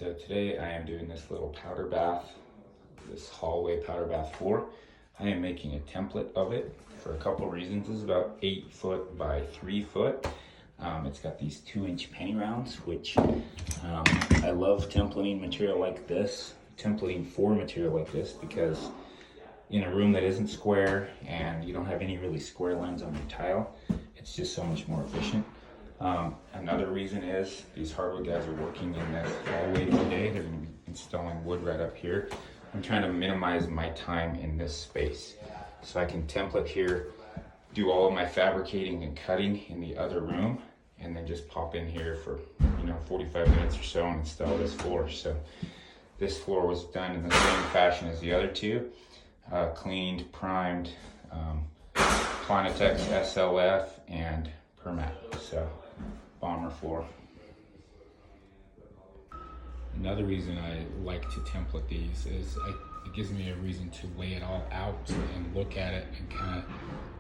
So today I am doing this little powder bath, this hallway powder bath floor. I am making a template of it for a couple reasons. This is about 8 foot by 3 foot. It's got these 2-inch penny rounds, which I love templating material like this, templating for material like this, because in a room that isn't square and you don't have any really square lines on your tile, it's just so much more efficient. Another reason is these hardwood guys are working in this hallway today. They're going to be installing wood right up here. I'm trying to minimize my time in this space so I can template here, do all of my fabricating and cutting in the other room, and then just pop in here for 45 minutes or so and install this floor. So this floor was done in the same fashion as the other two, cleaned, primed, Planitex SLF, and Permat. So bomber floor. Another reason I like to template these is it gives me a reason to lay it all out and look at it and kind of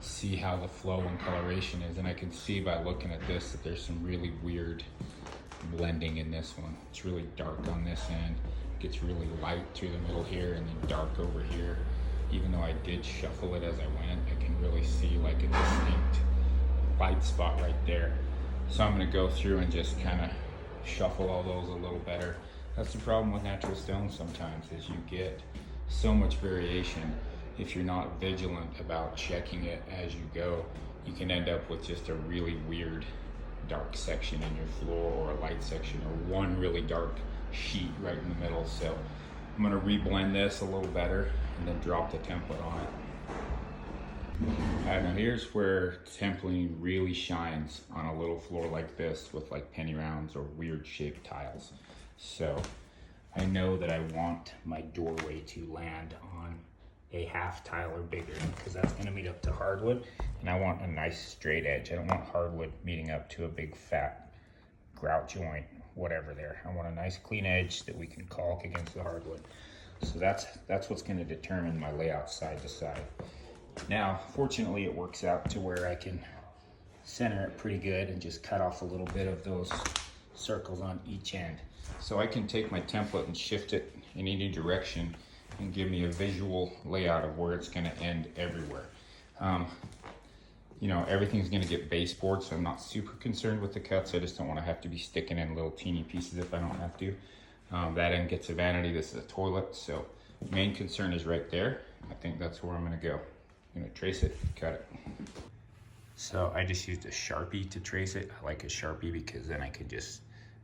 see how the flow and coloration is. And I can see by looking at this that there's some really weird blending in this one. It's really dark on this end, gets really light through the middle here, and then dark over here. Even though I did shuffle it as I went, I can really see like a distinct light spot right there. So I'm going to go through and just kind of shuffle all those a little better. That's the problem with natural stone sometimes, is you get so much variation. If you're not vigilant about checking it as you go, you can end up with just a really weird dark section in your floor, or a light section, or one really dark sheet right in the middle. So I'm going to reblend this a little better and then drop the template on it. Alright, now here's where templating really shines on a little floor like this with like penny rounds or weird shaped tiles. So I know that I want my doorway to land on a half tile or bigger, because that's going to meet up to hardwood, and I want a nice straight edge. I don't want hardwood meeting up to a big fat grout joint, whatever there. I want a nice clean edge that we can caulk against the hardwood. So that's what's going to determine my layout side to side. Now, fortunately, it works out to where I can center it pretty good and just cut off a little bit of those circles on each end. So I can take my template and shift it in any direction and give me a visual layout of where it's going to end everywhere. Everything's going to get baseboard, so I'm not super concerned with the cuts. I just don't want to have to be sticking in little teeny pieces if I don't have to. That end gets a vanity. This is a toilet, so main concern is right there. I think that's where I'm going to go. I'm going to trace it, cut it. So I just used a Sharpie to trace it. I like a Sharpie because then I can it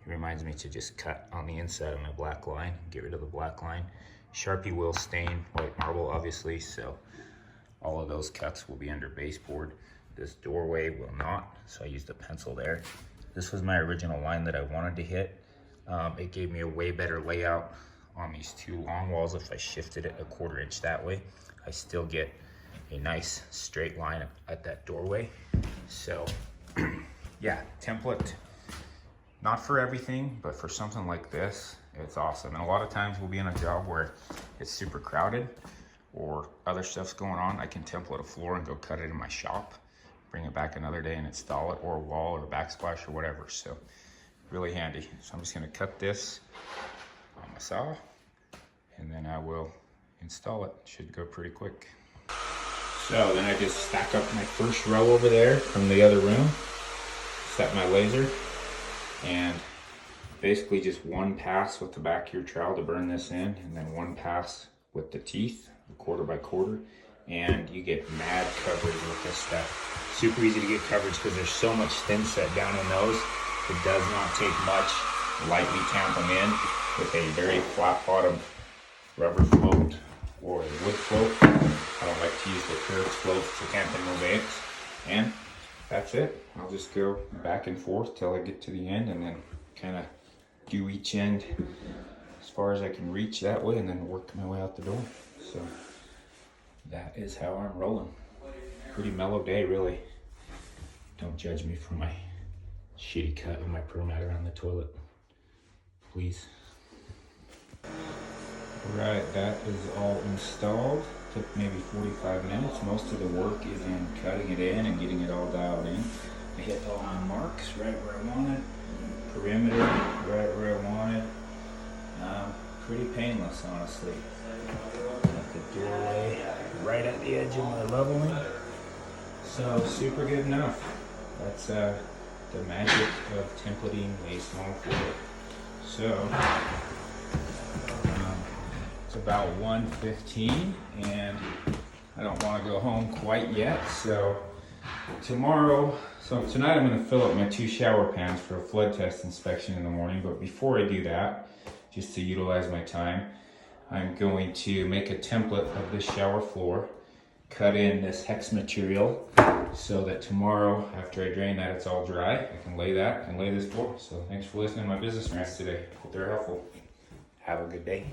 reminds me to just cut on the inside of my black line, get rid of the black line. Sharpie will stain white marble, obviously, so all of those cuts will be under baseboard. This doorway will not, so I used a pencil there. This was my original line that I wanted to hit. It gave me a way better layout on these two long walls. If I shifted it a 1/4 inch that way, I still get a nice straight line at that doorway. So yeah, template, not for everything, but for something like this, it's awesome. And a lot of times we'll be in a job where it's super crowded or other stuff's going on. I can template a floor and go cut it in my shop, bring it back another day and install it, or a wall or a backsplash or whatever. So really handy. So I'm just going to cut this on my saw and then I will install it. Should go pretty quick. So then I just stack up my first row over there from the other room, set my laser, and basically just one pass with the back of your trowel to burn this in, and then one pass with the teeth, 1/4 by 1/4, and you get mad coverage with this stuff. Super easy to get coverage because there's so much thin set down in those. It does not take much. Lightly tamp them in with a very flat bottom rubber float or a wood float. I don't like to use the curved floats for camping mosaics. And that's it. I'll just go back and forth till I get to the end, and then kind of do each end as far as I can reach that way, and then work my way out the door. So that is how I'm rolling. Pretty mellow day, really. Don't judge me for my shitty cut of my Permat around the toilet, please. Right, that is all installed. Took maybe 45 minutes. Most of the work is in cutting it in and getting it all dialed in. I hit all my marks right where I wanted. Perimeter right where I wanted. painless, honestly. Got the doorway right at the edge of my leveling. So super good enough. That's the magic of templating a small floor. So it's about 1:15 and I don't want to go home quite yet. So tonight I'm going to fill up my 2 shower pans for a flood test inspection in the morning. But before I do that, just to utilize my time, I'm going to make a template of this shower floor, cut in this hex material so that tomorrow after I drain that it's all dry. I can lay that and lay this floor. So thanks for listening to my business rants today. Hope they're helpful. Have a good day.